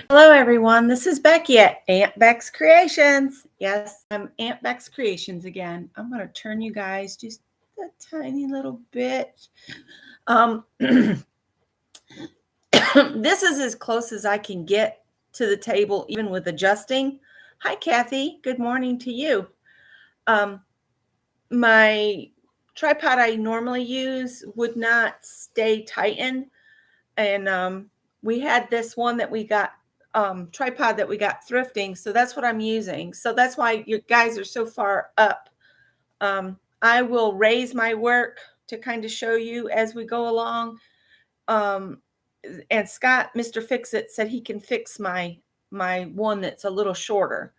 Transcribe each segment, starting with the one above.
Hello, everyone. This is Becky at Aunt Beck's Creations. Yes, I'm Aunt Beck's Creations again. I'm going to turn you guys just a tiny little bit. This is as close as I can get to the table, even with adjusting. Hi, Kathy. Good morning to you. My tripod I normally use would not stay tightened. And we had this one that we got tripod that we got thrifting, so that's what I'm using. So that's why you guys are so far up. I will raise my work to kind of show you as we go along. And Scott, Mr. Fix-It, said he can fix my one that's a little shorter.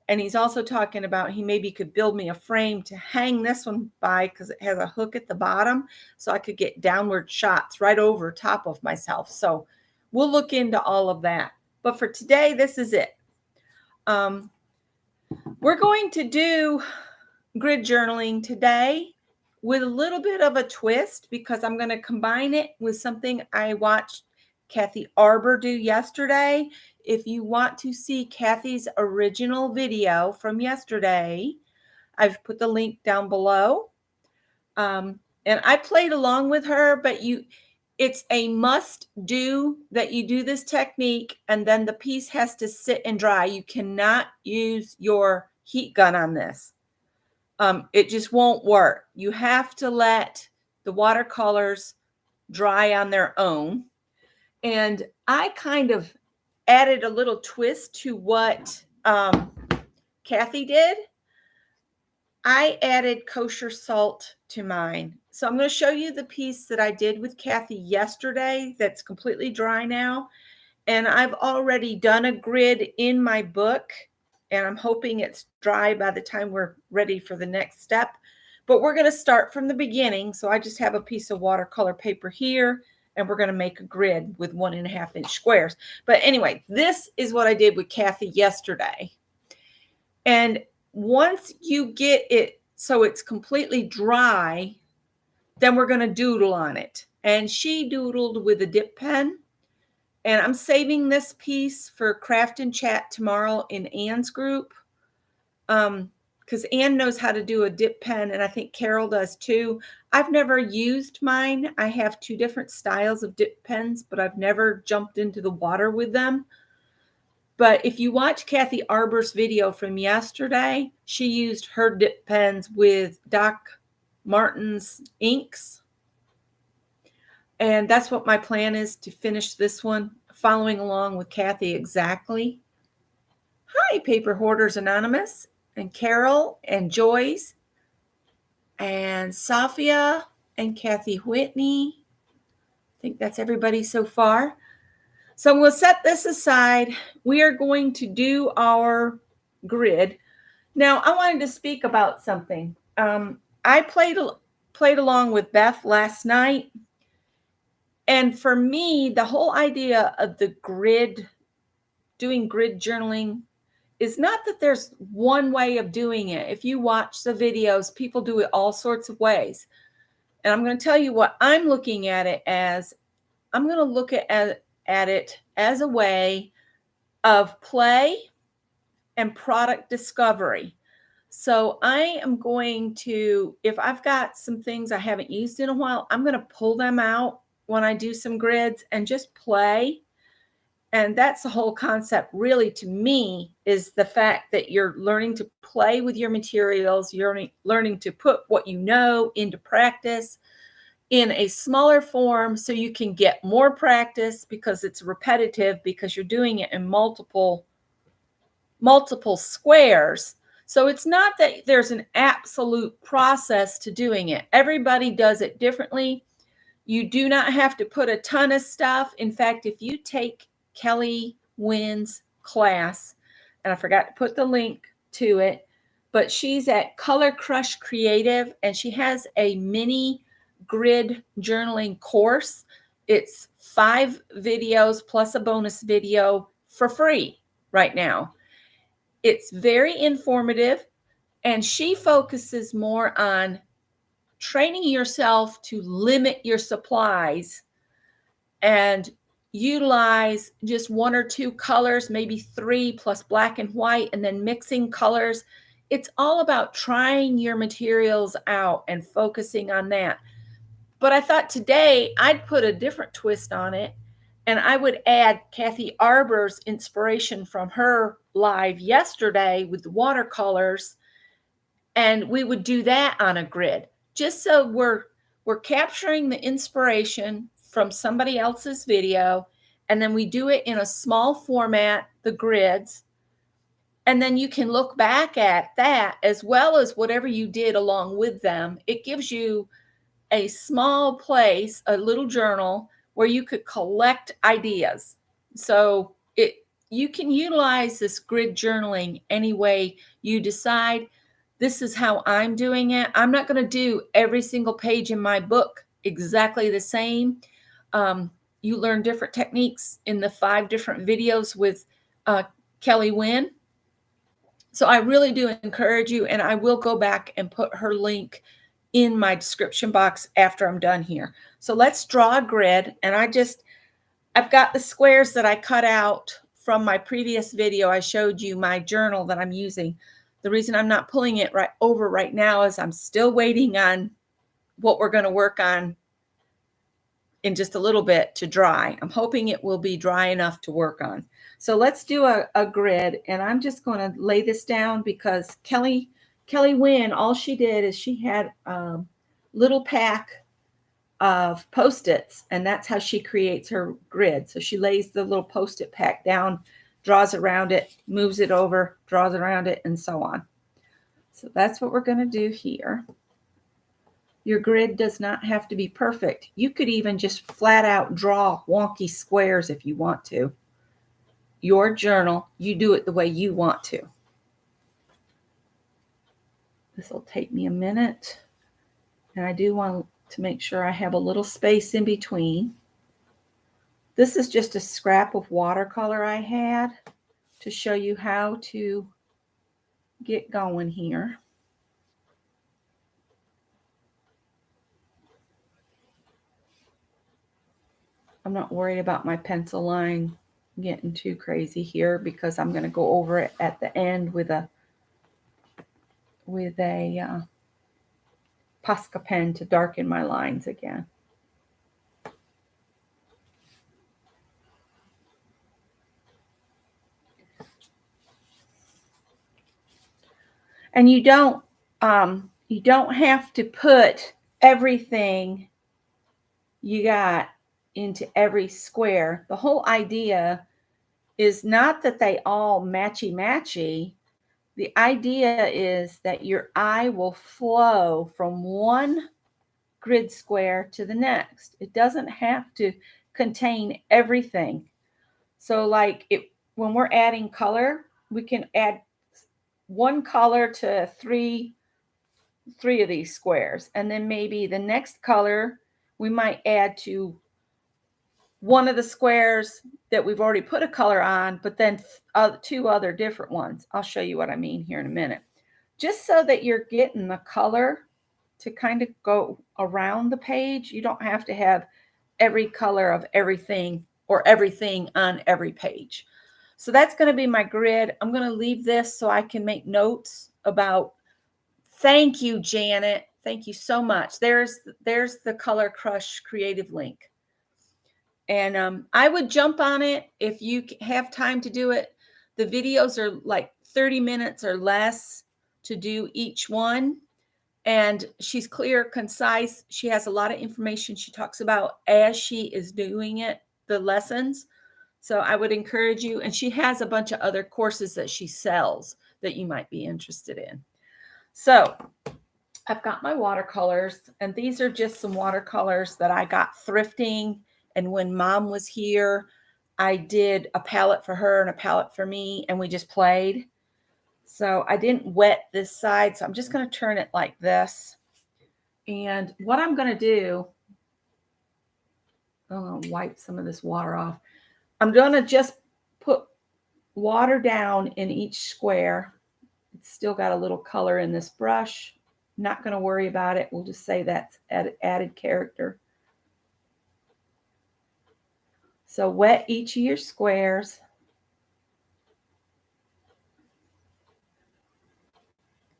And he's also talking about he maybe could build me a frame to hang this one by because it has a hook at the bottom, so I could get downward shots right over top of myself. So we'll look into all of that. But for today, this is it. We're going to do grid journaling today with a little bit of a twist because I'm going to combine it with something I watched Kathy Arbor do yesterday. If you want to see Kathy's original video from yesterday, I've put the link down below. And I played along with her, but it's a must do that you do this technique, and then the piece has to sit and dry. You cannot use your heat gun on this. It just won't work. You have to let the watercolors dry on their own. And I kind of added a little twist to what Kathy did. I added kosher salt to mine. So I'm going to show you the piece that I did with Kathy yesterday that's completely dry now. And I've already done a grid in my book, and I'm hoping it's dry by the time we're ready for the next step. But we're going to start from the beginning. So I just have a piece of watercolor paper here, and we're going to make a grid with 1.5-inch squares. But anyway, this is what I did with Kathy yesterday. And once you get it so it's completely dry, then we're going to doodle on it. And she doodled with a dip pen. And I'm saving this piece for Craft and Chat tomorrow in Anne's group. Because Anne knows how to do a dip pen, and I think Carol does too. I've never used mine. I have 2 different styles of dip pens, but I've never jumped into the water with them. But if you watch Kathy Arbor's video from yesterday, she used her dip pens with Doc Martin's inks. And that's what my plan is, to finish this one, following along with Kathy exactly. Hi, Paper Hoarders Anonymous, and Carol, and Joyce, and Sophia, and Kathy Whitney. I think that's everybody so far. So we'll set this aside. We are going to do our grid. Now, I wanted to speak about something. I played along with Beth last night. And for me, the whole idea of the grid, doing grid journaling, is not that there's one way of doing it. If you watch the videos, people do it all sorts of ways. And I'm going to tell you what I'm looking at it as. I'm going to look at it as a way of play and product discovery. So I am going to, if I've got some things I haven't used in a while, I'm going to pull them out when I do some grids and just play. And that's the whole concept, really, to me, is the fact that you're learning to play with your materials. You're learning to put what you know into practice in a smaller form so you can get more practice, because it's repetitive, because you're doing it in multiple squares. So it's not that there's an absolute process to doing it. Everybody does it differently. You do not have to put a ton of stuff. In fact, if you take Kelly Wynn's class, and I forgot to put the link to it, but she's at Color Crush Creative, and she has a mini grid journaling course. It's 5 videos plus a bonus video for free right now. It's very informative, and she focuses more on training yourself to limit your supplies and utilize just one or two colors, maybe three plus black and white, and then mixing colors. It's all about trying your materials out and focusing on that. But I thought today I'd put a different twist on it, and I would add Kathy Arbor's inspiration from her live yesterday with the watercolors, and we would do that on a grid, just so we're capturing the inspiration from somebody else's video, and then we do it in a small format, the grids, and then you can look back at that as well as whatever you did along with them. It gives you a small place, a little journal where you could collect ideas. So you can utilize this grid journaling any way you decide. This is how I'm doing it. I'm not going to do every single page in my book exactly the same. You learn different techniques in the 5 different videos with Kelly Wynn. So I really do encourage you, and I will go back and put her link in my description box after I'm done here. So let's draw a grid, and I've got the squares that I cut out from my previous video. I showed you my journal that I'm using. The reason I'm not pulling it right now is I'm still waiting on what we're going to work on in just a little bit to dry. I'm hoping it will be dry enough to work on. So let's do a grid, and I'm just going to lay this down because Kelly Wynn, all she did is she had a little pack of Post-its, and that's how she creates her grid. So she lays the little Post-it pack down, draws around it, moves it over, draws around it, and so on. So that's what we're going to do here. Your grid does not have to be perfect. You could even just flat out draw wonky squares if you want to. Your journal, you do it the way you want to. This will take me a minute. And I do want to make sure I have a little space in between. This is just a scrap of watercolor I had to show you how to get going here. I'm not worried about my pencil line getting too crazy here because I'm going to go over it at the end with a Posca pen to darken my lines again. And you don't have to put everything you got into every square. The whole idea is not that they all matchy. The idea is that your eye will flow from one grid square to the next. It doesn't have to contain everything. So like when we're adding color, we can add one color to three of these squares. And then maybe the next color we might add to one of the squares that we've already put a color on, but then 2 other different ones. I'll show you what I mean here in a minute. Just so that you're getting the color to kind of go around the page. You don't have to have every color of everything or everything on every page. So that's going to be my grid. I'm going to leave this so I can make notes about. Thank you, Janet. Thank you so much. There's the Color Crush creative link. And I would jump on it if you have time to do it. The videos are like 30 minutes or less to do each one. And she's clear, concise. She has a lot of information she talks about as she is doing it, the lessons. So I would encourage you. And she has a bunch of other courses that she sells that you might be interested in. So I've got my watercolors, and these are just some watercolors that I got thrifting. And when Mom was here, I did a palette for her and a palette for me, and we just played. So I didn't wet this side, so I'm just going to turn it like this. And what I'm going to do, I'm going to wipe some of this water off. I'm going to just put water down in each square. It's still got a little color in this brush. Not going to worry about it. We'll just say that's added character. So wet each of your squares.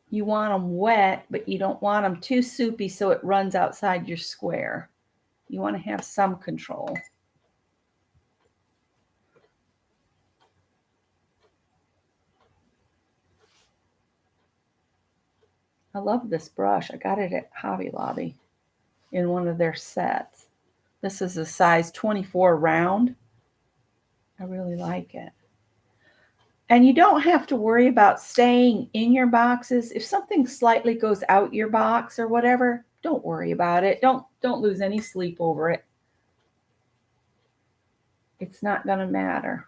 You want them wet, but you don't want them too soupy so it runs outside your square. You want to have some control. I love this brush. I got it at Hobby Lobby in one of their sets. This is a size 24 round. I really like it. And you don't have to worry about staying in your boxes. If something slightly goes out your box or whatever, don't worry about it. Don't lose any sleep over it. It's not going to matter.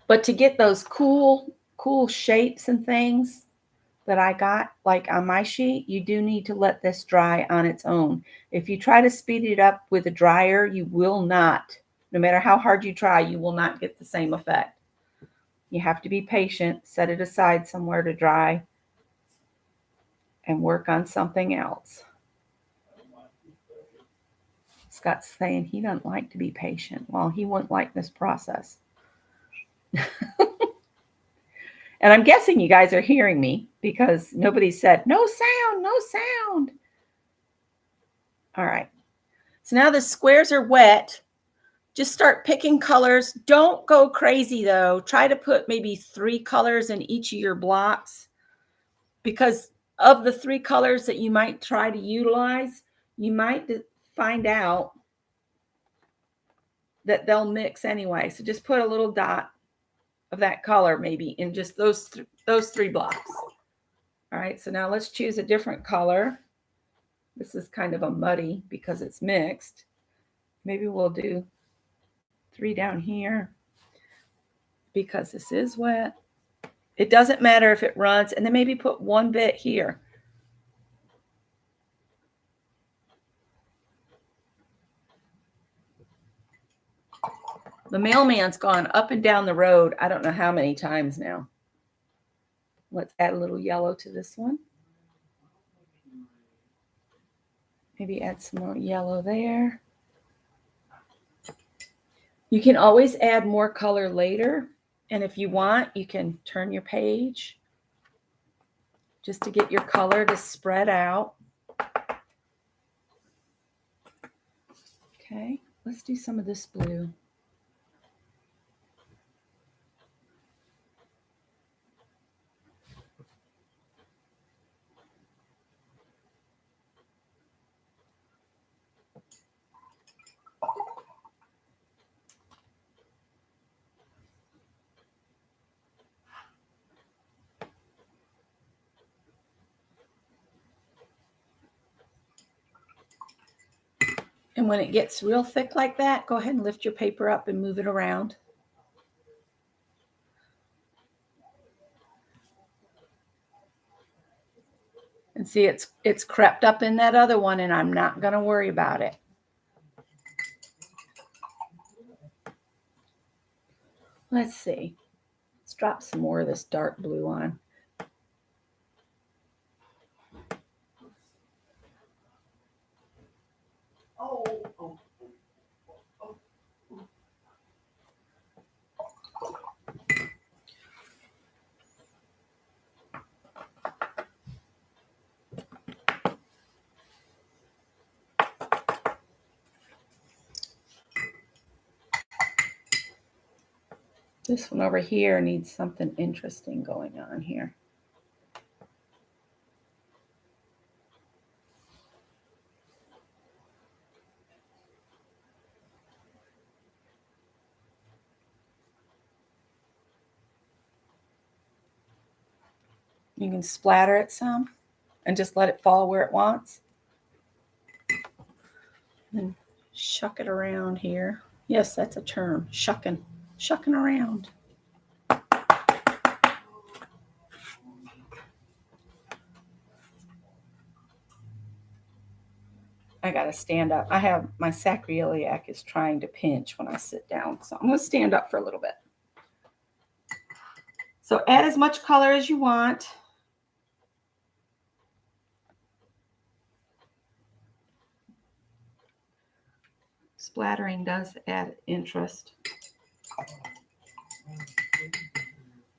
But to get those cool shapes and things that I got, like on my sheet, you do need to let this dry on its own. If you try to speed it up with a dryer, you will not. No matter how hard you try, you will not get the same effect. You have to be patient, set it aside somewhere to dry, and work on something else. Scott's saying he doesn't like to be patient. Well, he wouldn't like this process. And I'm guessing you guys are hearing me because nobody said, no sound, no sound. All right. So now the squares are wet. Just start picking colors. Don't go crazy though. Try to put maybe 3 colors in each of your blocks, because of the 3 colors that you might try to utilize, you might find out that they'll mix anyway. So just put a little dot of that color maybe in just those 3 blocks. All right, so now let's choose a different color. This is kind of a muddy because it's mixed. Maybe we'll do 3 down here because this is wet. It doesn't matter if it runs, and then maybe put 1 bit here. The mailman's gone up and down the road I don't know how many times now. Let's add a little yellow to this one. Maybe add some more yellow there. You can always add more color later. And if you want, you can turn your page just to get your color to spread out. Okay, let's do some of this blue. And when it gets real thick like that, go ahead and lift your paper up and move it around. And see, it's crept up in that other one, and I'm not going to worry about it. Let's see. Let's drop some more of this dark blue on. This one over here needs something interesting going on here. You can splatter it some and just let it fall where it wants. And shuck it around here. Yes, that's a term, shucking around. I got to stand up. I have my sacroiliac is trying to pinch when I sit down. So I'm going to stand up for a little bit. So add as much color as you want. Splattering does add interest.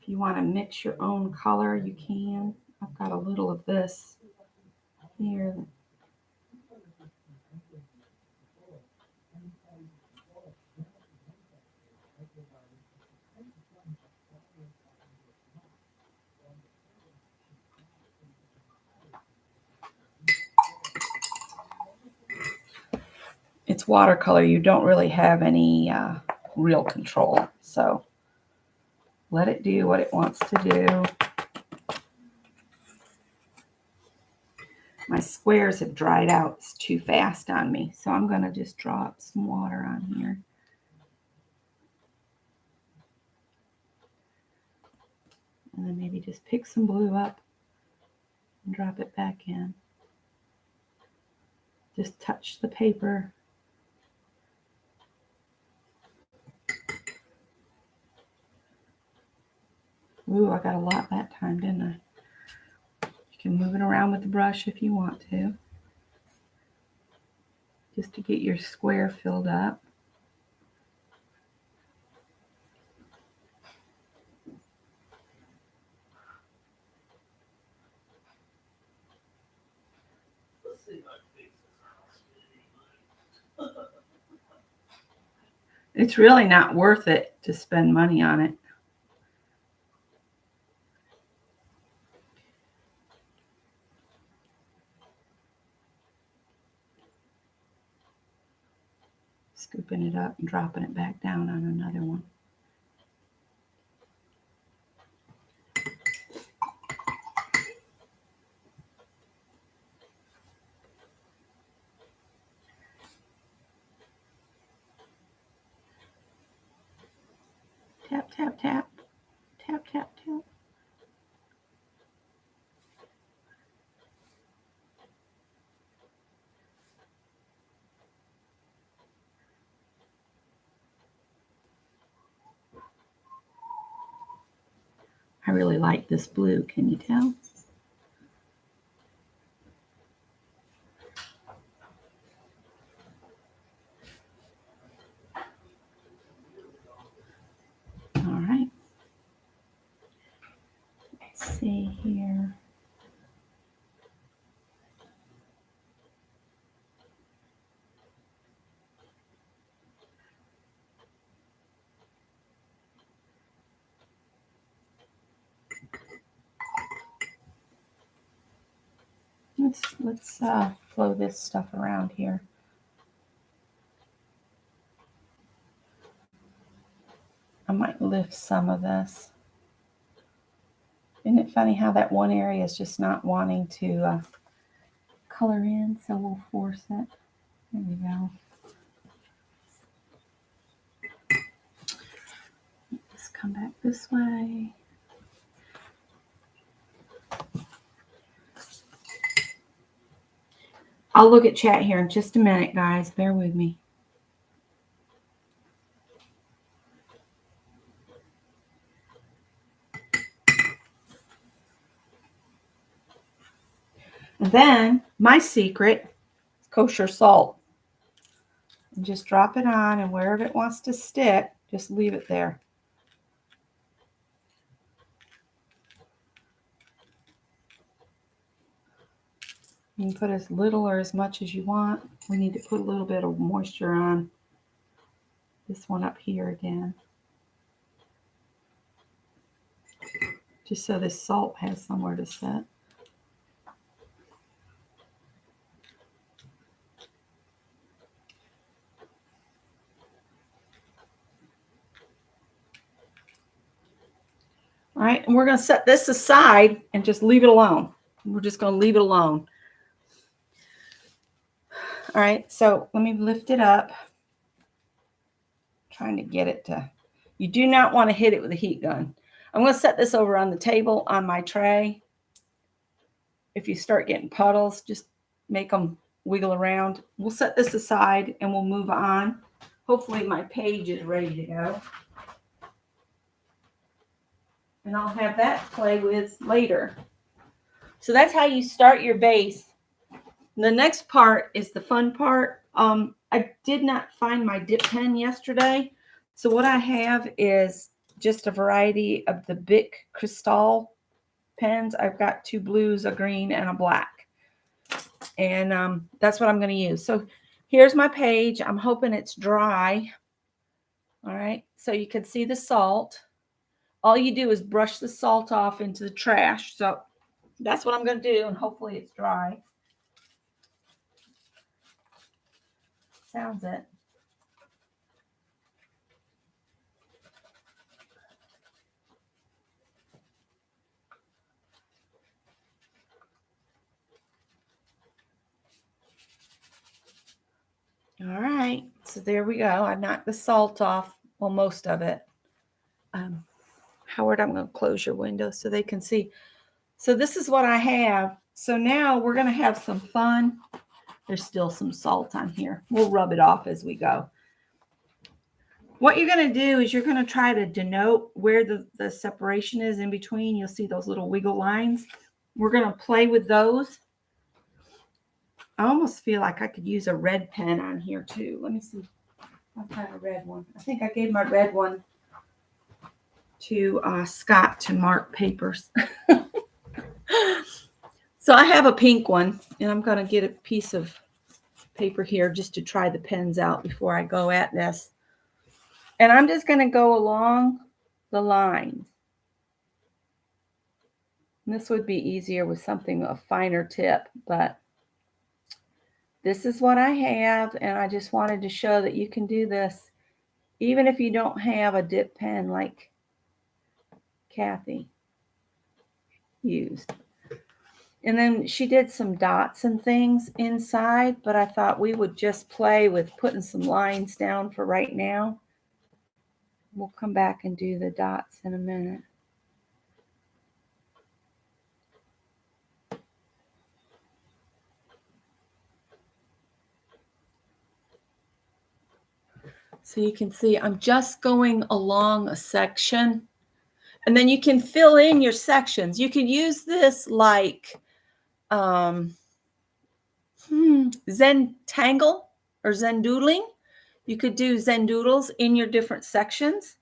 If you want to mix your own color, you can. I've got a little of this here. It's watercolor. You don't really have any real control. So let it do what it wants to do. My squares have dried out. It's too fast on me. So I'm going to just drop some water on here. And then maybe just pick some blue up and drop it back in. Just touch the paper. Ooh, I got a lot that time, didn't I? You can move it around with the brush if you want to. Just to get your square filled up. It's really not worth it to spend money on it. Scooping it up and dropping it back down on another one. Tap, tap, tap. Tap, tap, tap. I really like this blue, can you tell? All right. Let's see here. Let's flow this stuff around here. I might lift some of this. Isn't it funny how that one area is just not wanting to color in? So we'll force it. There we go. Just come back this way. I'll look at chat here in just a minute, guys. Bear with me. And then my secret is kosher salt. And just drop it on, and wherever it wants to stick, just leave it there. You can put as little or as much as you want. We need to put a little bit of moisture on this one up here again. Just so this salt has somewhere to sit. All right, and we're going to set this aside and just leave it alone. We're just going to leave it alone. All right, so let me lift it up. Trying to get it to, you do not want to hit it with a heat gun. I'm going to set this over on the table on my tray. If you start getting puddles, just make them wiggle around. We'll set this aside and we'll move on. Hopefully my page is ready to go. And I'll have that to play with later. So that's how you start your base. The next part is the fun part. I did not find my dip pen yesterday. So what I have is just a variety of the Bic Cristal pens. I've got 2 blues, a green, and a black. And that's what I'm going to use. So here's my page. I'm hoping it's dry. All right. So you can see the salt. All you do is brush the salt off into the trash. So that's what I'm going to do, and hopefully it's dry. Sounds it. All right, so there we go. I knocked the salt off, well, most of it. Howard, I'm going to close your window so they can see. So this is what I have. So now we're going to have some fun. There's still some salt on here. We'll rub it off as we go. What you're going to do is you're going to try to denote where the separation is in between. You'll see those little wiggle lines. We're going to play with those. I almost feel like I could use a red pen on here too. Let me see. I'll find a red one. I think I gave my red one to Scott to mark papers. So I have a pink one, and I'm going to get a piece of paper here just to try the pens out before I go at this. And I'm just going to go along the lines. And this would be easier with something a finer tip, but this is what I have, and I just wanted to show that you can do this even if you don't have a dip pen like Kathy used. And then she did some dots and things inside, but I thought we would just play with putting some lines down for right now. We'll come back and do the dots in a minute. So you can see I'm just going along a section, and then you can fill in your sections. You can use this like Zentangle or Zendoodling. You could do Zendoodles in your different sections.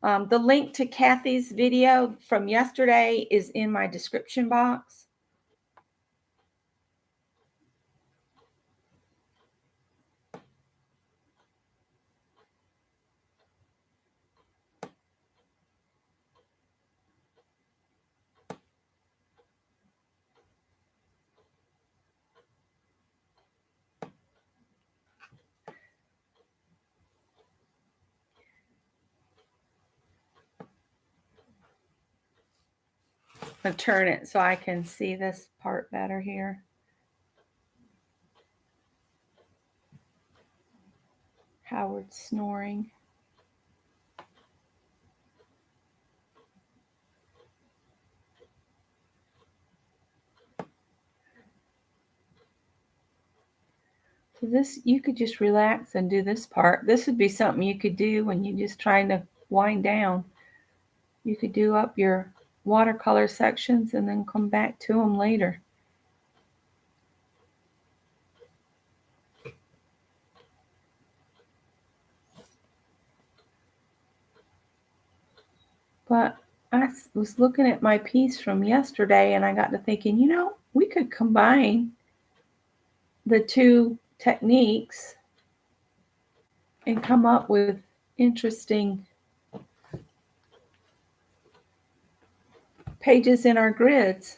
The link to Kathy's video from yesterday is in my description box. I'm going to turn it so I can see this part better here. Howard's snoring. So this, you could just relax and do this part. This would be something you could do when you're just trying to wind down. You could do up your watercolor sections and then come back to them later. But I was looking at my piece from yesterday, and I got to thinking, you know, we could combine the two techniques and come up with interesting pages in our grids.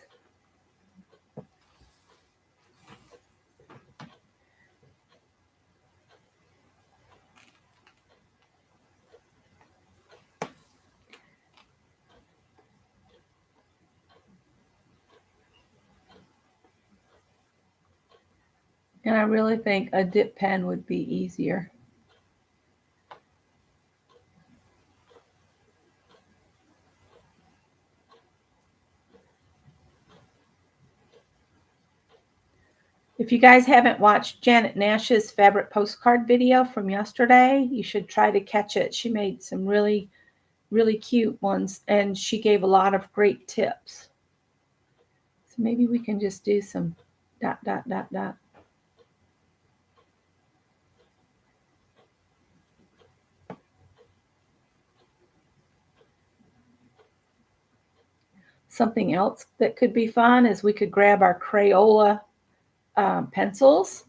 And I really think a dip pen would be easier. If you guys haven't watched Janet Nash's fabric postcard video from yesterday, you should try to catch it. She made some really, really cute ones, and she gave a lot of great tips. So maybe we can just do some dot, dot, dot, dot. Something else that could be fun is we could grab our Crayola pencils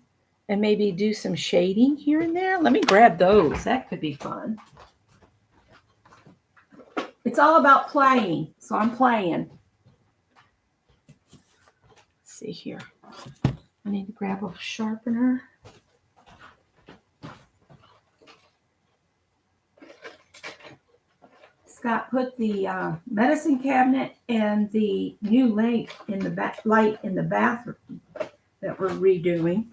and maybe do some shading here and there. Let me grab those. That could be fun. It's all about playing, so I'm playing. Let's see here. I need to grab a sharpener. Scott put the medicine cabinet and the new light in the bathroom that we're redoing.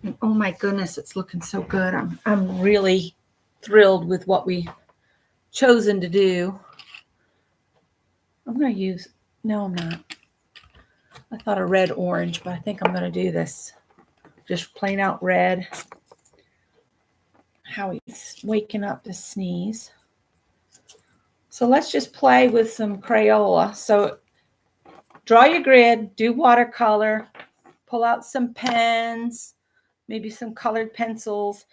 And oh my goodness, it's looking so good. I'm really thrilled with what we chosen to do. I'm going to use, no, I'm not. I thought a red orange, but I think I'm going to do this just plain out red. Howie's waking up to sneeze. So let's just play with some Crayola. So draw your grid, do watercolor, pull out some pens, maybe some colored pencils.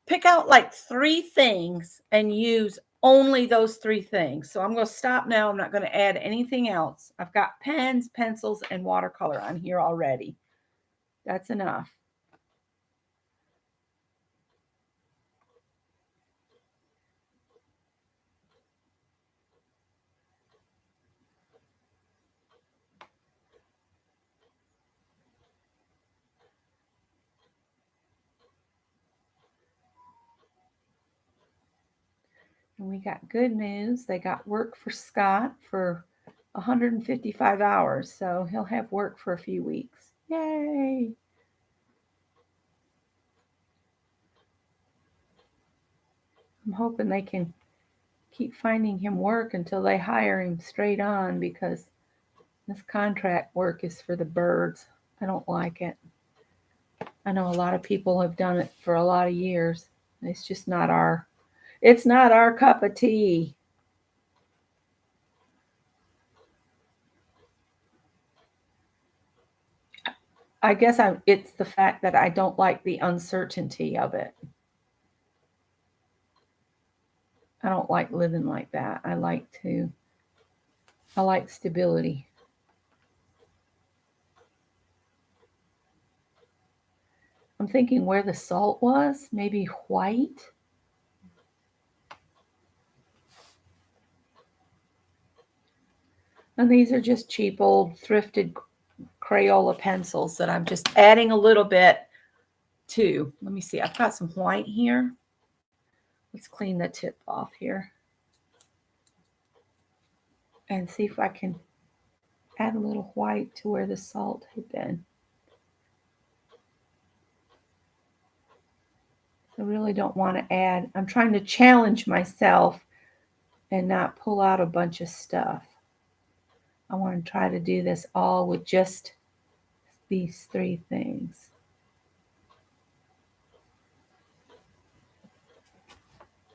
Pick out like 3 things and use only those 3 things. So I'm going to stop now. I'm not going to add anything else. I've got pens, pencils, and watercolor on here already. That's enough. And we got good news. They got work for Scott for 155 hours. So he'll have work for a few weeks. Yay. I'm hoping they can keep finding him work until they hire him straight on, because this contract work is for the birds. I don't like it. I know a lot of people have done it for a lot of years. It's just not it's not our cup of tea. I guess it's the fact that I don't like the uncertainty of it. I don't like living like that. I like stability. I'm thinking where the salt was, maybe white. And these are just cheap old thrifted Crayola pencils that I'm just adding a little bit to. Let me see. I've got some white here. Let's clean the tip off here and see if I can add a little white to where the salt had been. I really don't want to add. I'm trying to challenge myself and not pull out a bunch of stuff. I want to try to do this all with just these 3 things.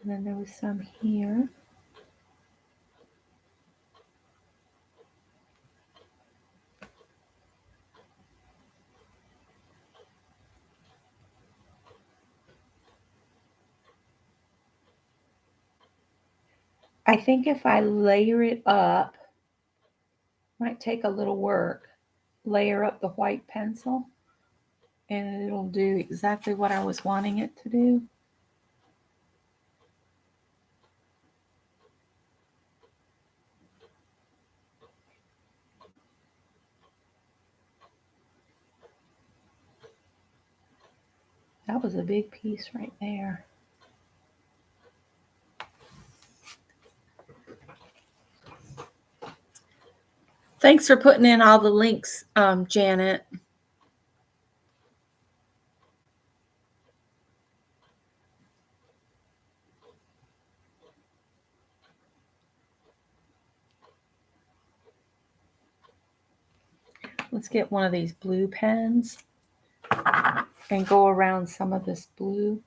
And then there was some here. I think if I layer it up, might take a little work, layer up the white pencil, and it'll do exactly what I was wanting it to do. That was a big piece right there. Thanks for putting in all the links, Janet. Let's get one of these blue pens and go around some of this blue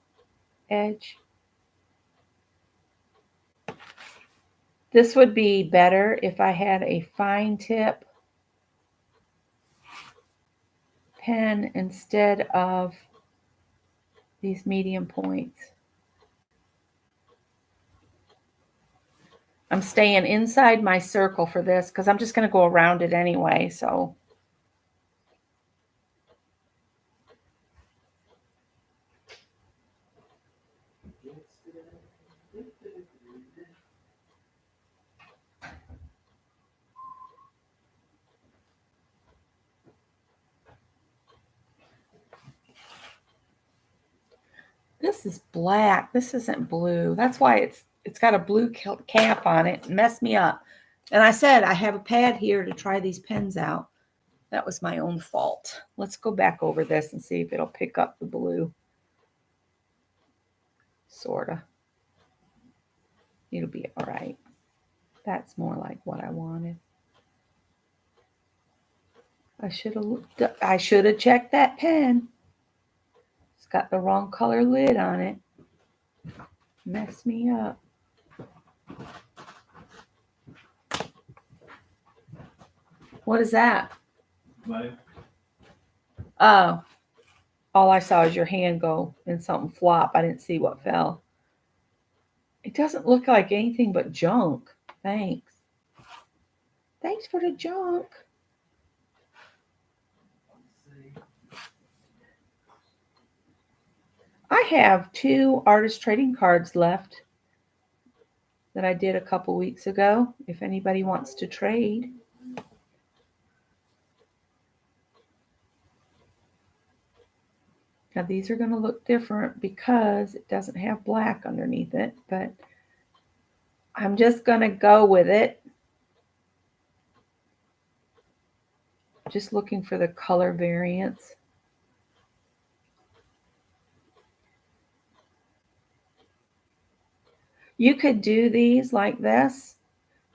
edge. This would be better if I had a fine tip pen instead of these medium points. I'm staying inside my circle for this because I'm just going to go around it anyway. So this is black. This isn't blue. That's why it's got a blue cap on it. It messed me up. And I said I have a pad here to try these pens out. That was my own fault. Let's go back over this and see if it'll pick up the blue. Sorta. It'll be all right. That's more like what I wanted. I should have checked that pen. It's got the wrong color lid on it. Messed me up. What is that? Right. Oh. All I saw is your hand go and something flop. I didn't see what fell. It doesn't look like anything but junk. Thanks. Thanks for the junk. I have 2 artist trading cards left that I did a couple weeks ago. If anybody wants to trade. Now these are going to look different because it doesn't have black underneath it, but I'm just going to go with it. Just looking for the color variants. You could do these like this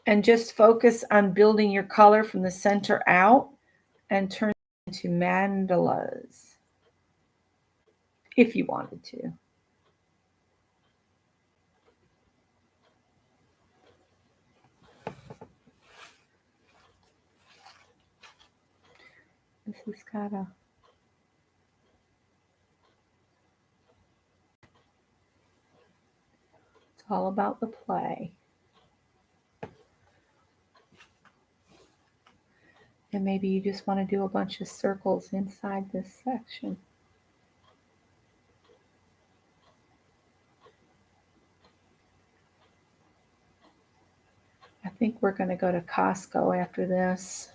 and just focus on building your color from the center out and turn into mandalas if you wanted to. This has got a it's all about the play. And maybe you just want to do a bunch of circles inside this section. I think we're going to go to Costco after this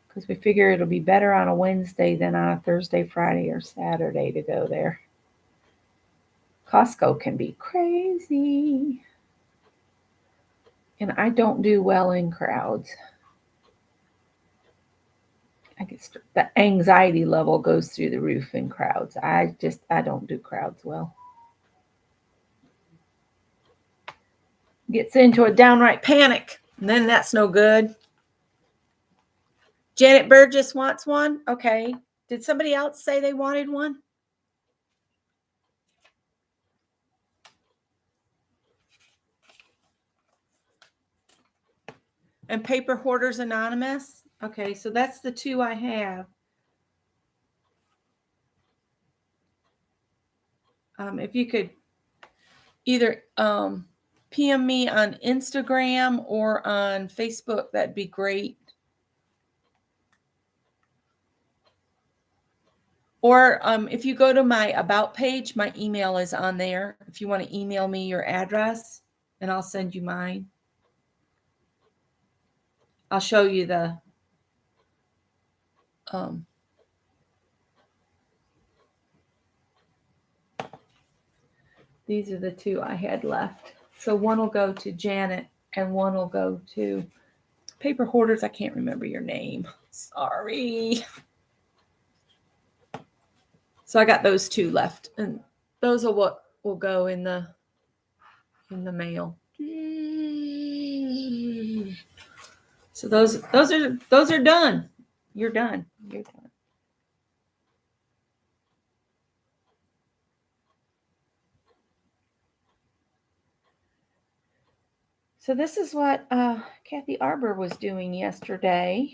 because we figure it'll be better on a Wednesday than on a Thursday, Friday, or Saturday to go there. Costco can be crazy. And I don't do well in crowds. I get the anxiety level goes through the roof in crowds. I don't do crowds well. Gets into a downright panic, and then that's no good. Janet Burgess wants one. Okay. Did somebody else say they wanted one? And Paper Hoarders Anonymous. Okay, so that's the 2 I have. If you could either PM me on Instagram or on Facebook, that'd be great. Or if you go to my About page, my email is on there. If you want to email me your address, and I'll send you mine. I'll show you the these are the 2 I had left. So one will go to Janet and one will go to Paper Hoarders. I can't remember your name. Sorry. So I got those 2 left, and those are what will go in the mail. So those are done. You're done. You're done. So this is what Kathy Arbor was doing yesterday.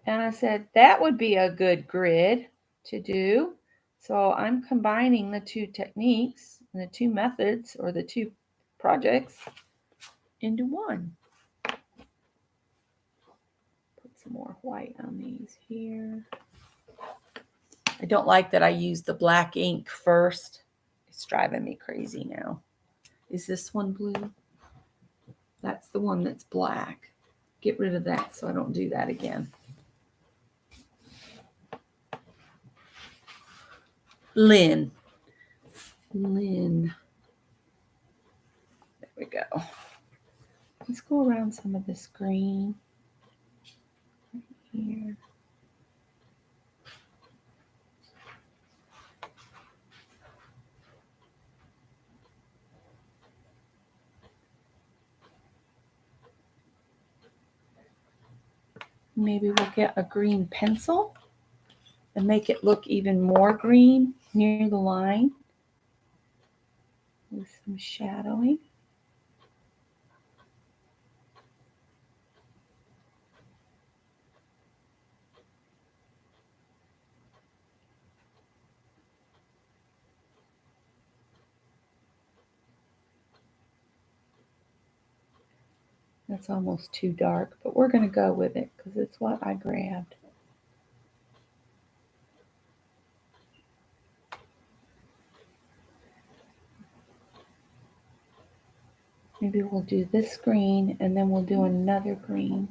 And I said, that would be a good grid to do. So I'm combining the 2 techniques. the two methods or the two projects into one. Put some more white on these here. I don't like that I use the black ink first. It's driving me crazy now. Is this one blue? That's the one that's black. Get rid of that so I don't do that again. Lynn. There we go. Let's go around some of this green right here. Maybe we'll get a green pencil and make it look even more green near the line with some shadowing. That's almost too dark, but we're going to go with it because it's what I grabbed. Maybe we'll do this green and then we'll do another green.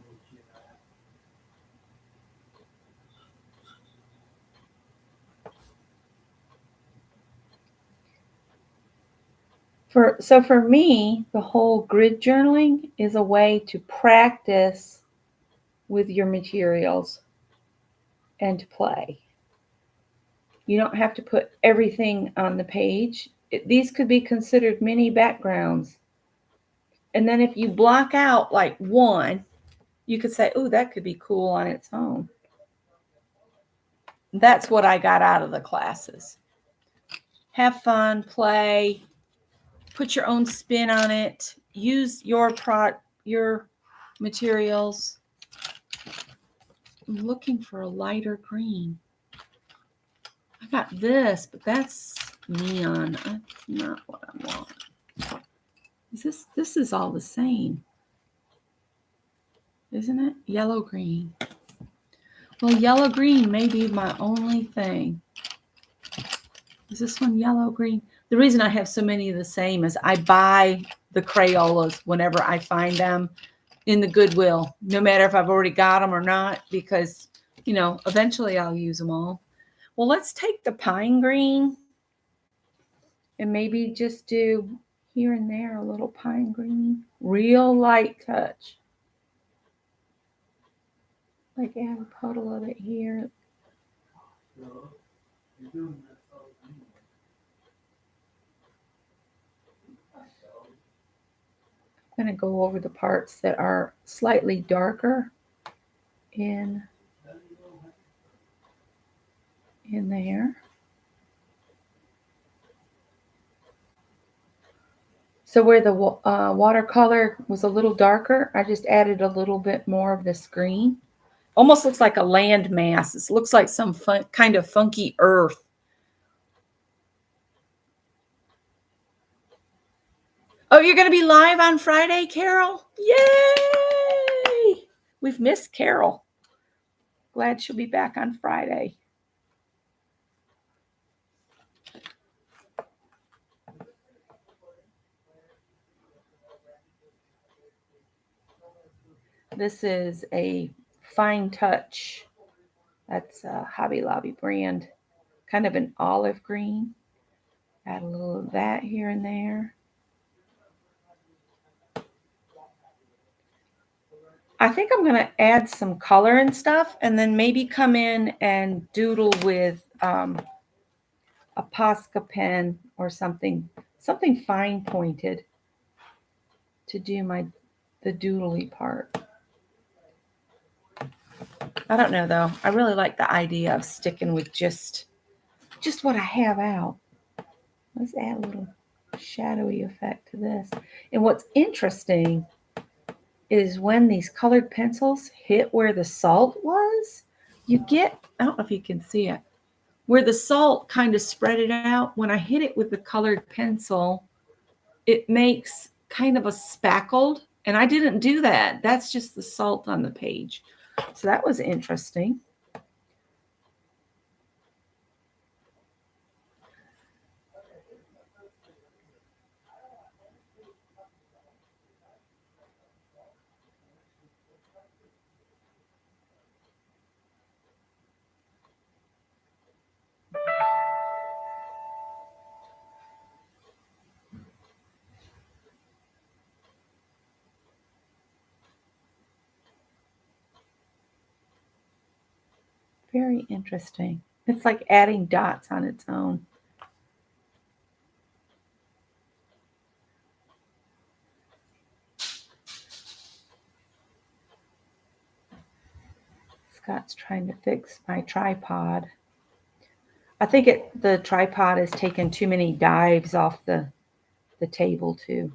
So for me, the whole grid journaling is a way to practice with your materials and to play. You don't have to put everything on the page. These could be considered mini backgrounds. And then if you block out like one, you could say, oh, that could be cool on its own. That's what I got out of the classes. Have fun, play, put your own spin on it, use your materials. I'm looking for a lighter green. I got this, but that's neon. That's not what I want. This is all the same, isn't it? Yellow green. Well, yellow green may be my only thing. Is this one yellow green? The reason I have so many of the same is I buy the Crayolas whenever I find them in the Goodwill, no matter if I've already got them or not, because, you know, eventually I'll use them all. Well, let's take the pine green and maybe just do here and there a little pine green. Real light touch. Like add a puddle of it here. I'm going to go over the parts that are slightly darker in there. So where the watercolor was a little darker, I just added a little bit more of this green. Almost looks like a land mass. It looks like some kind of funky earth. Oh, you're going to be live on Friday, Carol? Yay! We've missed Carol. Glad she'll be back on Friday. This is a Fine Touch. That's a Hobby Lobby brand. Kind of an olive green. Add a little of that here and there. I think I'm going to add some color and stuff and then maybe come in and doodle with a Posca pen or something fine pointed to do the doodly part. I don't know though. I really like the idea of sticking with just what I have out. Let's add a little shadowy effect to this. And what's interesting is when these colored pencils hit where the salt was, you get, I don't know if you can see it, where the salt kind of spread it out, when I hit it with the colored pencil, it makes kind of a spackled, and I didn't do that. That's just the salt on the page. So that was interesting. Very interesting. It's like adding dots on its own. Scott's trying to fix my tripod. I think the tripod has taken too many dives off the table too.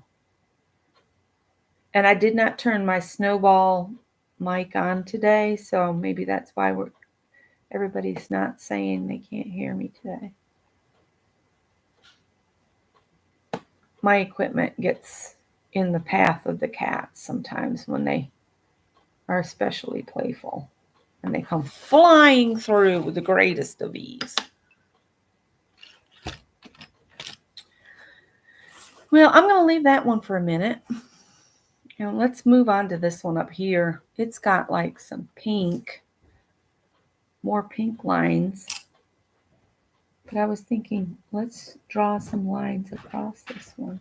And I did not turn my snowball mic on today, so maybe that's why everybody's not saying they can't hear me today. My equipment gets in the path of the cats sometimes when they are especially playful, and they come flying through with the greatest of ease. Well, I'm going to leave that one for a minute. And let's move on to this one up here. It's got like some pink, more pink lines. But I was thinking, let's draw some lines across this one.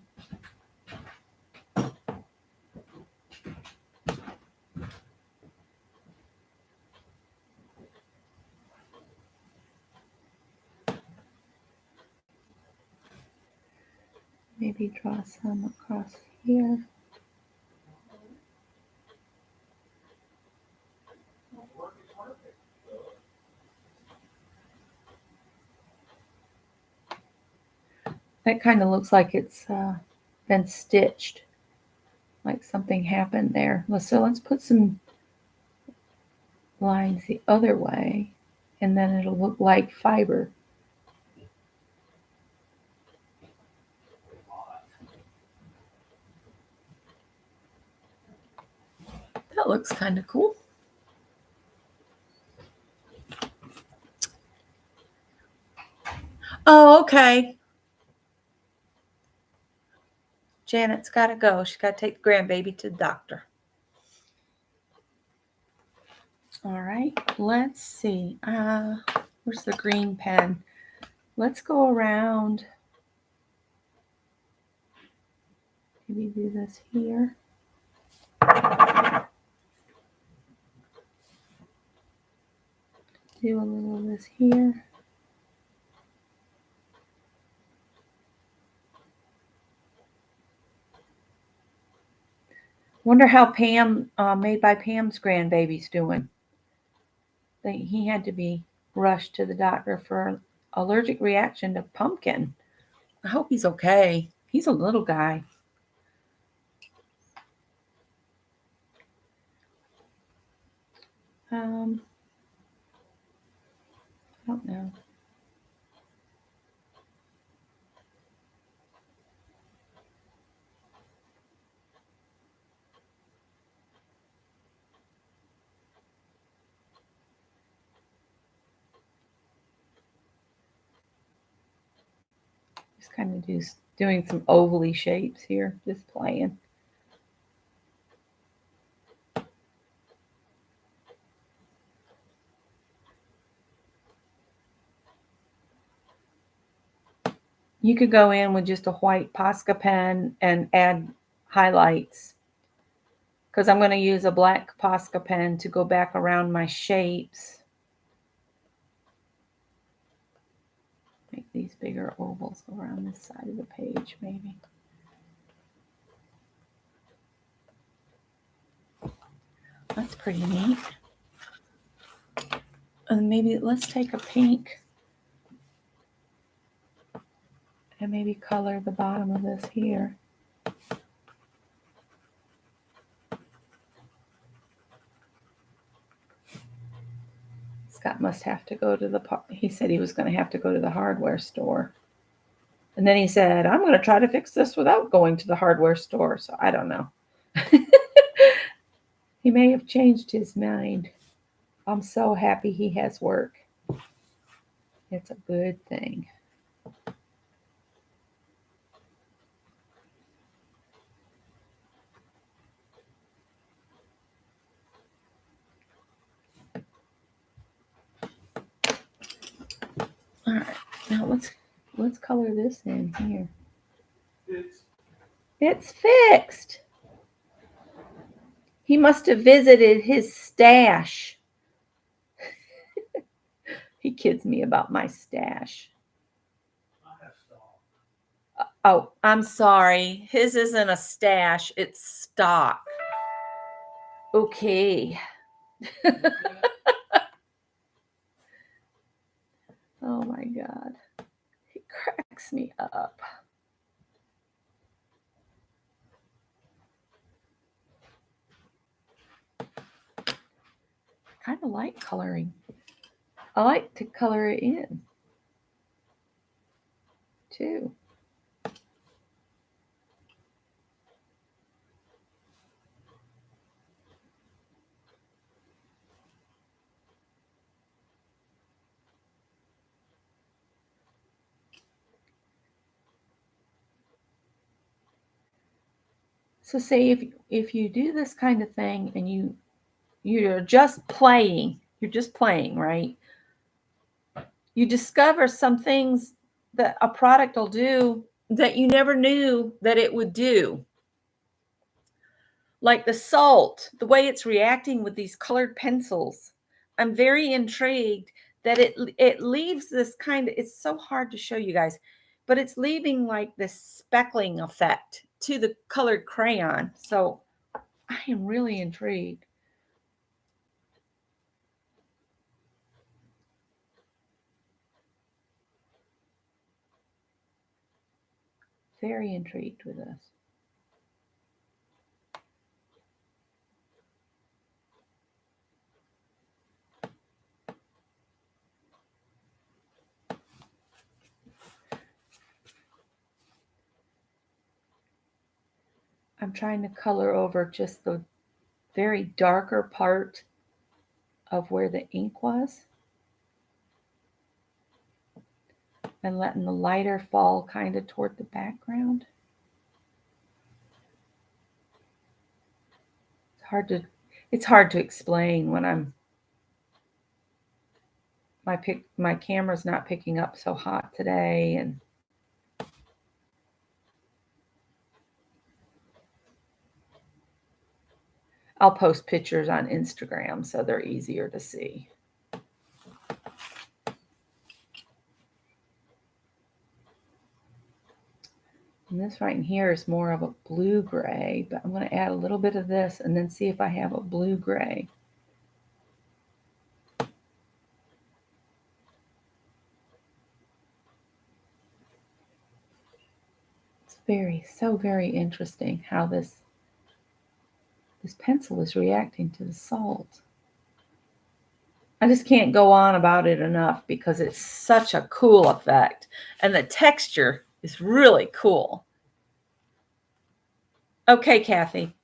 Maybe draw some across here. That kind of looks like it's been stitched, like something happened there. So let's put some lines the other way, and then it'll look like fiber. That looks kind of cool. Oh, okay. Janet's got to go. She's got to take the grandbaby to the doctor. All right, let's see. Where's the green pen? Let's go around. Maybe do this here. Do a little of this here. Wonder how Pam, Made by Pam's grandbaby's doing. He had to be rushed to the doctor for allergic reaction to pumpkin. I hope he's okay. He's a little guy. I don't know. Just kind of doing some ovally shapes here, just playing. You could go in with just a white Posca pen and add highlights, because I'm going to use a black Posca pen to go back around my shapes. Make these bigger ovals around this side of the page, maybe. That's pretty neat. And maybe let's take a pink and maybe color the bottom of this here. It's Scott must have to go to he said he was going to have to go to the hardware store. And then he said, I'm going to try to fix this without going to the hardware store. So I don't know. He may have changed his mind. I'm so happy he has work. It's a good thing. All right, now let's color this in here. It's fixed. He must have visited his stash. He kids me about my stash. Oh, I'm sorry. His isn't a stash, it's stock. Okay. Oh my God. He cracks me up. I kind of like coloring. I like to color it in too. So say if you do this kind of thing and you're just playing, right? You discover some things that a product will do that you never knew that it would do. Like the salt, the way it's reacting with these colored pencils. I'm very intrigued that it leaves this kind of, it's so hard to show you guys, but it's leaving like this speckling effect to the colored crayon. So I am really intrigued. Very intrigued with this. I'm trying to color over just the very darker part of where the ink was and letting the lighter fall kind of toward the background. It's hard to explain when my camera's not picking up so hot today, and I'll post pictures on Instagram so they're easier to see. And this right in here is more of a blue-gray, but I'm going to add a little bit of this and then see if I have a blue-gray. It's so very interesting how this pencil is reacting to the salt. I just can't go on about it enough because it's such a cool effect. And the texture is really cool. Okay, Kathy,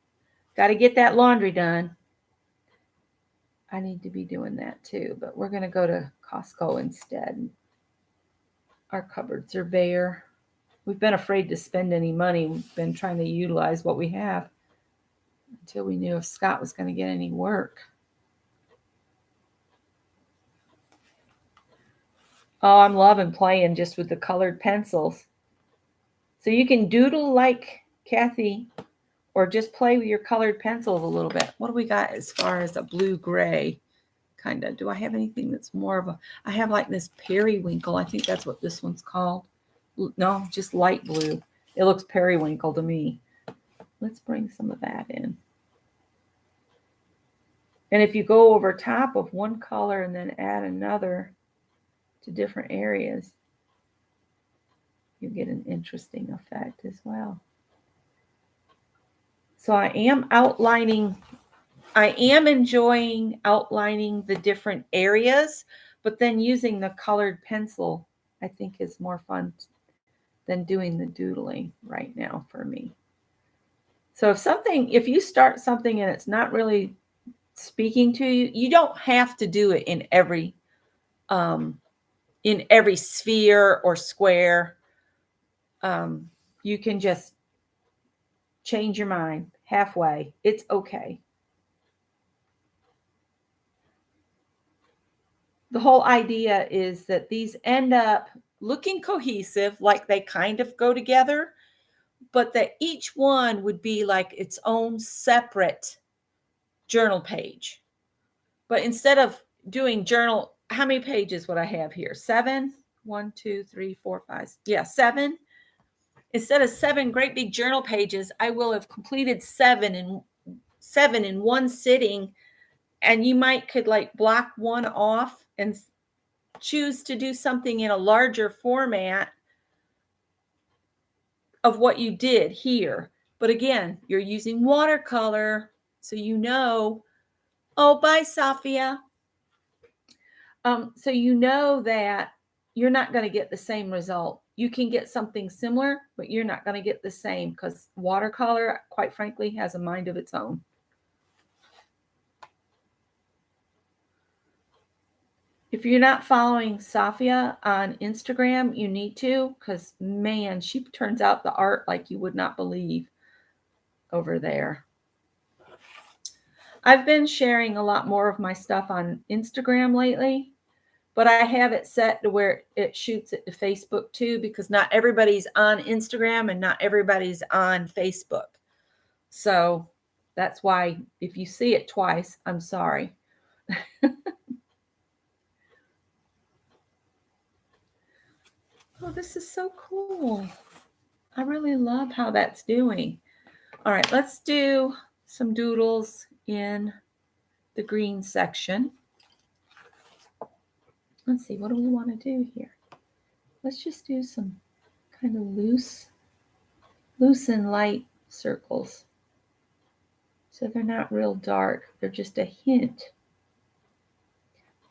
got to get that laundry done. I need to be doing that too, but we're going to go to Costco instead. Our cupboards are bare. We've been afraid to spend any money. We've been trying to utilize what we have until we knew if Scott was going to get any work. Oh, I'm loving playing just with the colored pencils. So you can doodle like Kathy or just play with your colored pencils a little bit. What do we got as far as a blue-gray kind of? Do I have anything that's more of a, I have like this periwinkle. I think that's what this one's called. No, just light blue. It looks periwinkle to me. Let's bring some of that in. And if you go over top of one color and then add another to different areas, you get an interesting effect as well. So I am outlining I am enjoying outlining the different areas, but then using the colored pencil, I think, is more fun than doing the doodling right now for me. So if you start something and it's not really speaking to you, you don't have to do it um, in every sphere or square. You can just change your mind halfway. It's okay. The whole idea is that these end up looking cohesive, like they kind of go together, but that each one would be like its own separate journal page. But instead of doing journal, how many pages would I have here? 7? 1, 2, 3, 4, 5. Yeah, 7. Instead of 7 great big journal pages, I will have completed 7 in one sitting. And you could like block one off and choose to do something in a larger format of what you did here. But again, you're using watercolor, so oh, bye, Safia. So you know that you're not going to get the same result. You can get something similar, but you're not going to get the same because watercolor, quite frankly, has a mind of its own. If you're not following Safia on Instagram, you need to, because man, she turns out the art like you would not believe over there. I've been sharing a lot more of my stuff on Instagram lately, but I have it set to where it shoots it to Facebook too, because not everybody's on Instagram and not everybody's on Facebook. So that's why if you see it twice, I'm sorry. Oh, this is so cool. I really love how that's doing. All right, let's do some doodles in the green section. Let's see, what do we want to do here? Let's just do some kind of loose and light circles. So they're not real dark, they're just a hint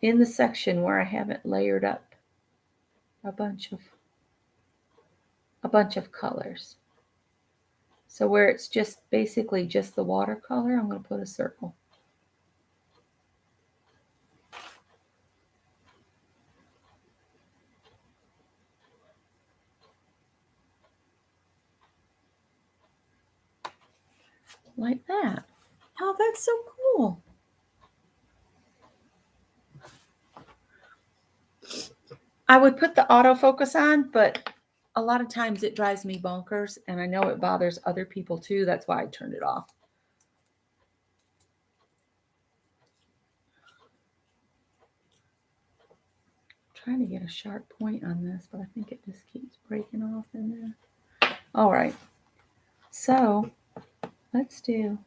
in the section where I haven't layered up a bunch of colors. So where it's just basically just the watercolor, I'm going to put a circle. Like that. Oh, that's so cool. I would put the autofocus on, but a lot of times it drives me bonkers, and I know it bothers other people too. That's why I turned it off. Trying to get a sharp point on this, but I think it just keeps breaking off in there. All right. So let's do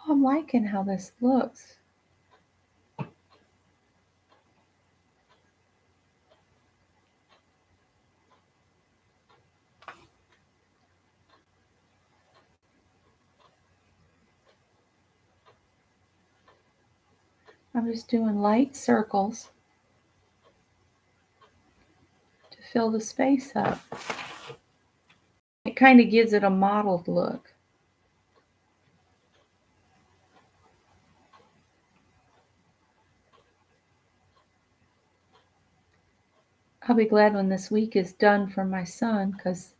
I'm liking how this looks. I'm just doing light circles to fill the space up. It kind of gives it a mottled look. I'll be glad when this week is done for my son, because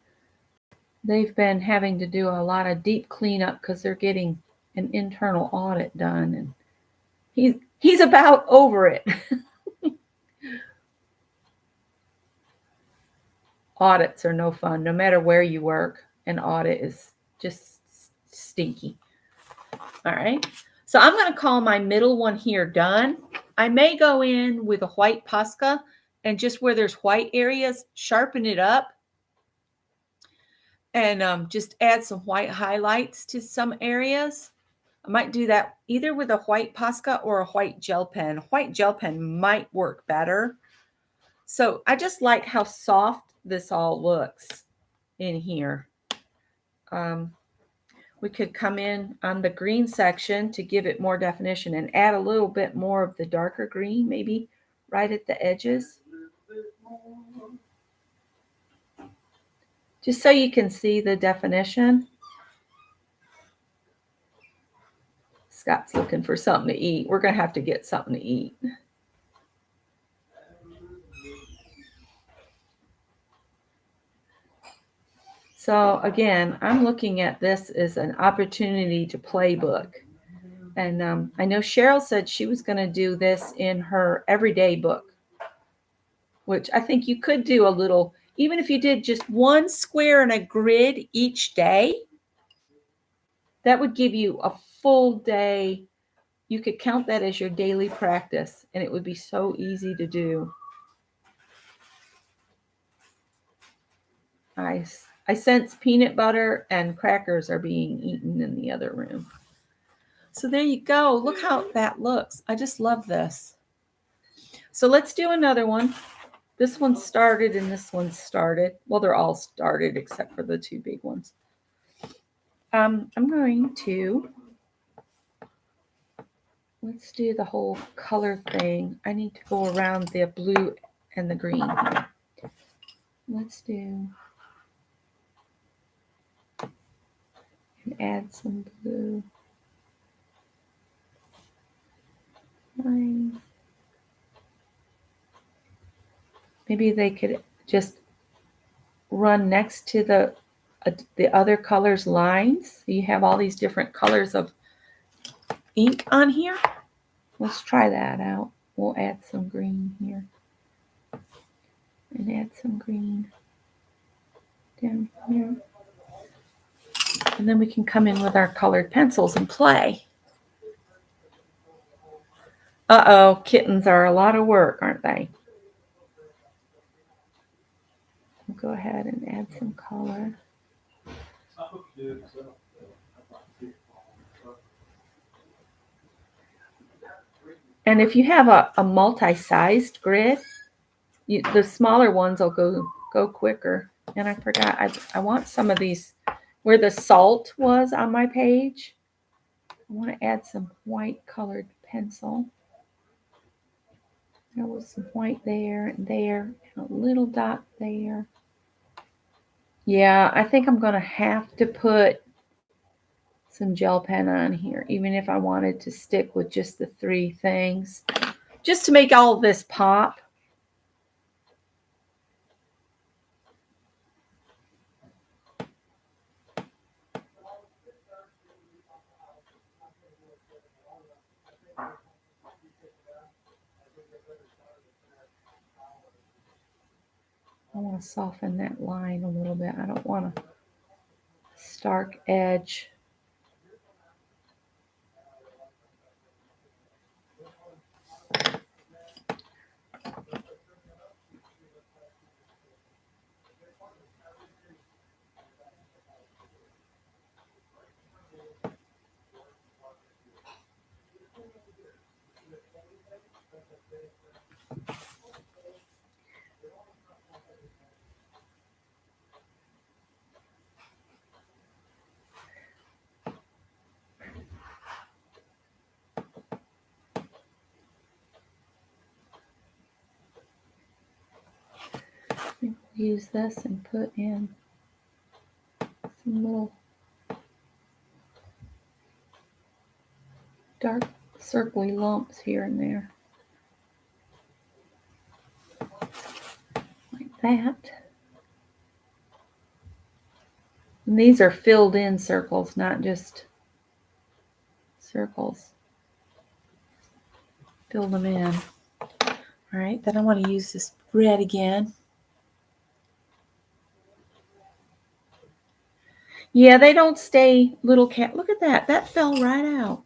they've been having to do a lot of deep cleanup because they're getting an internal audit done, and he's about over it. Audits are no fun, no matter where you work. An audit is just stinky. All right. So I'm going to call my middle one here done. I may go in with a white Posca and just where there's white areas, sharpen it up and just add some white highlights to some areas. I might do that either with a white Posca or a white gel pen. A white gel pen might work better. So I just like how soft this all looks in here. We could come in on the green section to give it more definition and add a little bit more of the darker green, maybe right at the edges. Just so you can see the definition. Scott's looking for something to eat. We're going to have to get something to eat. So again, I'm looking at this as an opportunity to playbook. And I know Cheryl said she was going to do this in her everyday book, which I think you could do a little, even if you did just one square and a grid each day, that would give you a full day. You could count that as your daily practice, and it would be so easy to do. I sense peanut butter and crackers are being eaten in the other room. So there you go. Look how that looks. I just love this. So let's do another one. This one started and this one started. Well, they're all started except for the two big ones. I'm going to, let's do the whole color thing. I need to go around the blue and the green. Let's do, and add some blue. Maybe they could just run next to the other colors lines. So you have all these different colors of ink on here. Let's try that out. We'll add some green here. And add some green down here. And then we can come in with our colored pencils and play. Uh-oh, kittens are a lot of work, aren't they? We'll go ahead and add some color. And if you have a multi-sized grid, the smaller ones will go quicker. And I forgot, I want some of these where the salt was on my page. I want to add some white colored pencil. There was some white there, and a little dot there. Yeah, I think I'm going to have to put some gel pen on here, even if I wanted to stick with just the three things, just to make all of this pop. I want to soften that line a little bit. I don't want a stark edge. Use this and put in some little dark circly lumps here and there. Like that. And these are filled in circles, not just circles. Fill them in. All right, then I want to use this red again. Yeah, they don't stay little cat. Look at that. That fell right out.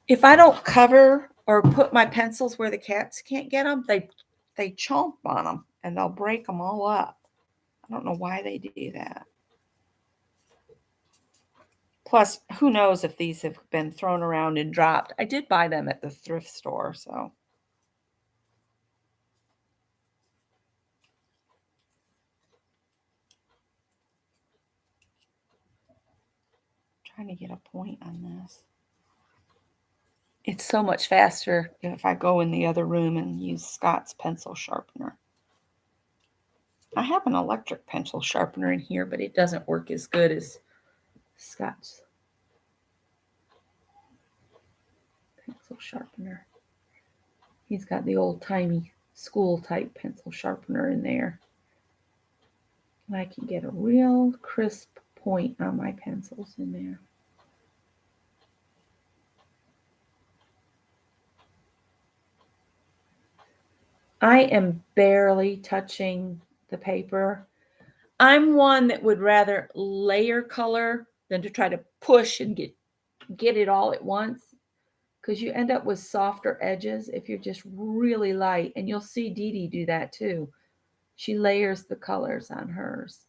If I don't cover or put my pencils where the cats can't get them, they chomp on them and they'll break them all up. I don't know why they do that. Plus, who knows if these have been thrown around and dropped. I did buy them at the thrift store, so. Trying to get a point on this. It's so much faster if I go in the other room and use Scott's pencil sharpener. I have an electric pencil sharpener in here, but it doesn't work as good as Scott's pencil sharpener. He's got the old-timey school-type pencil sharpener in there. And I can get a real crisp point on my pencils in there. I am barely touching the paper. I'm one that would rather layer color than to try to push and get it all at once, because you end up with softer edges if you're just really light. And you'll see Dee Dee do that too. She layers the colors on hers.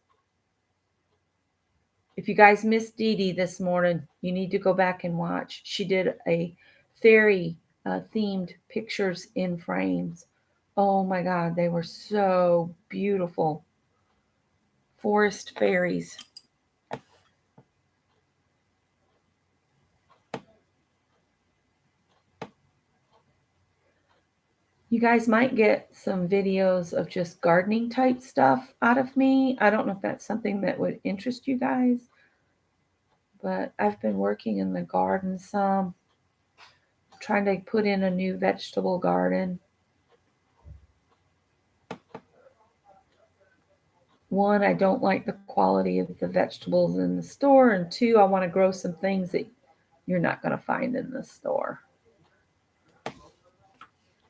If you guys missed Dee Dee this morning, you need to go back and watch. She did a fairy themed pictures in frames. Oh my God, they were so beautiful. Forest fairies. You guys might get some videos of just gardening type stuff out of me. I don't know if that's something that would interest you guys, but I've been working in the garden some, trying to put in a new vegetable garden. One, I don't like the quality of the vegetables in the store, and two, I want to grow some things that you're not going to find in the store,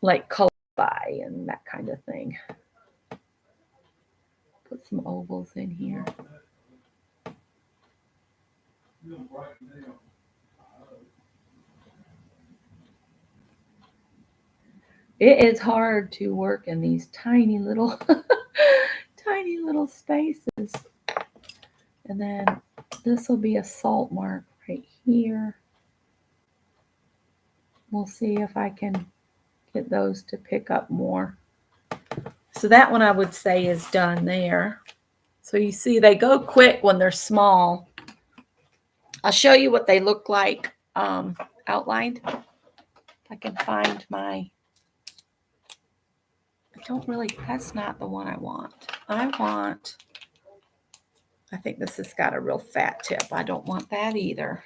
like calabi and that kind of thing. Put some ovals in here. It is hard to work in these tiny little tiny little spaces. And then this will be a salt mark right here. We'll see if I can get those to pick up more. So that one I would say is done there. So you see they go quick when they're small. I'll show you what they look like outlined. If I can find my, that's not the one I want. I think this has got a real fat tip. I don't want that either.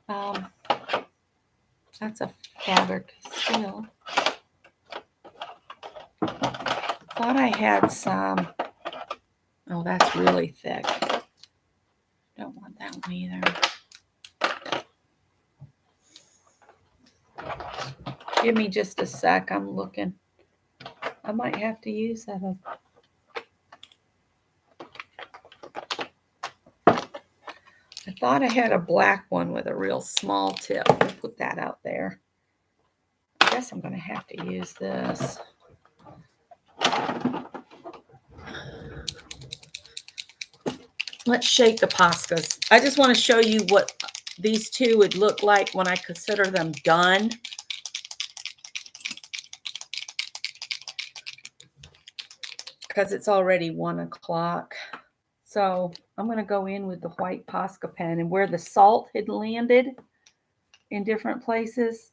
That's a fabric still. Thought I had some. Oh, that's really thick. Don't want that one either. Give me just a sec. I'm looking. I might have to use that. I thought I had a black one with a real small tip. I'll put that out there. I guess I'm going to have to use this. Let's shake the Poscas. I just want to show you what these two would look like when I consider them done. Because it's already 1 o'clock. So I'm going to go in with the white Posca pen, and where the salt had landed in different places,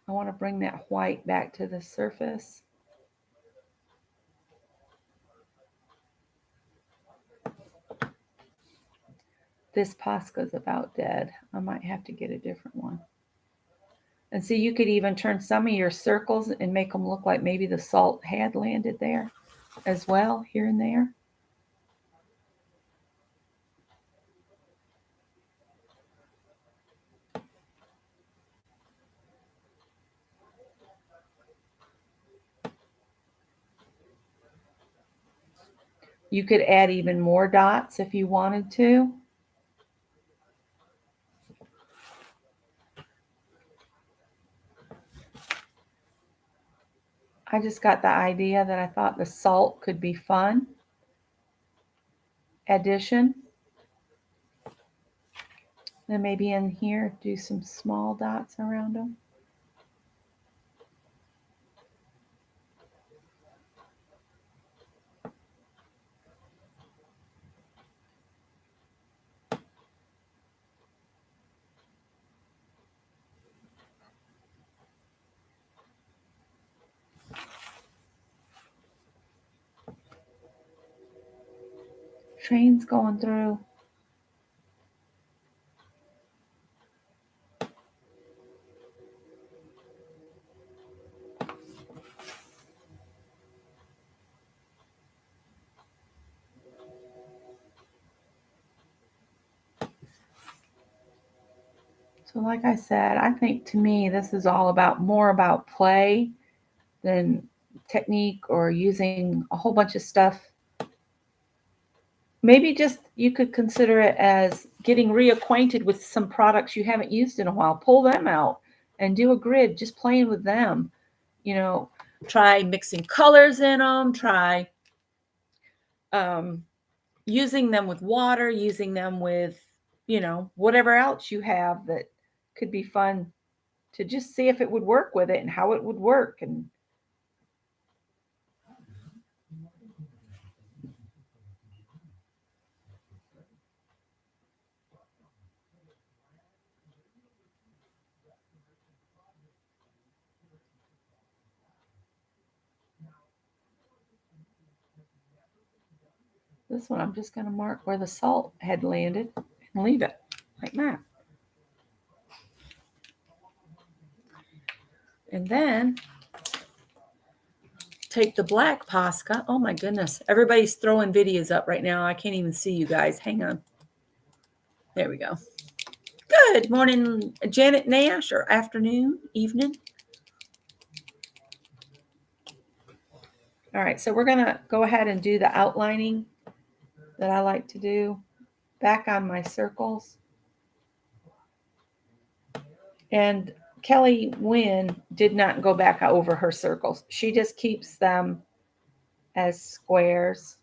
I want to bring that white back to the surface. This Posca is about dead. I might have to get a different one. And see, you could even turn some of your circles and make them look like maybe the salt had landed there as well, here and there. You could add even more dots if you wanted to. I just got the idea that I thought the salt could be fun addition. Then maybe in here, do some small dots around them. Trains going through. So like I said, I think to me this is all about more about play than technique or using a whole bunch of stuff. Maybe just you could consider it as getting reacquainted with some products you haven't used in a while. Pull them out and do a grid, just playing with them. You know, try mixing colors in them, try using them with water, using them with, whatever else you have that could be fun to just see if it would work with it and how it would work. And this one, I'm just going to mark where the salt had landed and leave it like that. And then take the black Posca. Oh my goodness. Everybody's throwing videos up right now. I can't even see you guys. Hang on. There we go. Good morning, Janet Nash, or afternoon, evening. All right, so we're going to go ahead and do the outlining that I like to do back on my circles. And Kelly Wynn did not go back over her circles. She just keeps them as squares.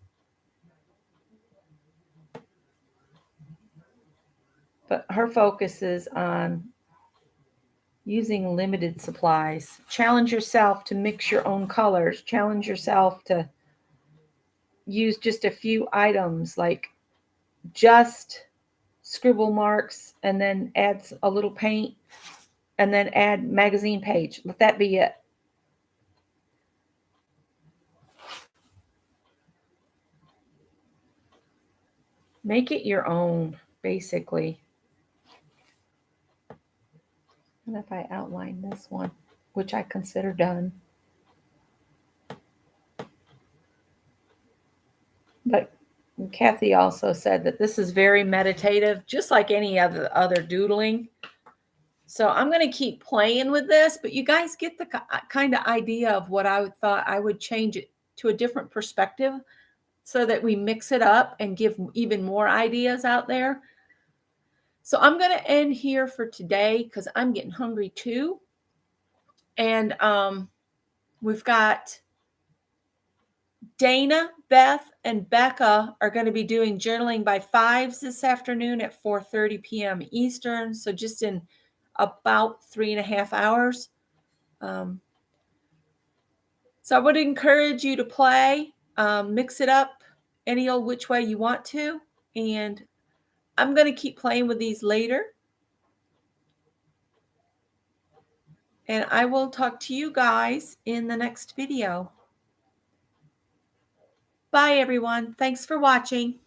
But her focus is on using limited supplies. Challenge yourself to mix your own colors. Challenge yourself to use just a few items, like just scribble marks and then add a little paint and then add magazine page. Let that be it. Make it your own, basically. And if I outline this one, which I consider done. But Kathy also said that this is very meditative, just like any other doodling. So I'm going to keep playing with this, but you guys get the kind of idea of what I thought I would change it to a different perspective so that we mix it up and give even more ideas out there. So I'm going to end here for today because I'm getting hungry too. And we've got Dana, Beth, and Becca are going to be doing journaling by 5s this afternoon at 4:30 p.m. Eastern. So just in about 3.5 hours. So I would encourage you to play, mix it up any old which way you want to. And I'm going to keep playing with these later. And I will talk to you guys in the next video. Bye, everyone. Thanks for watching.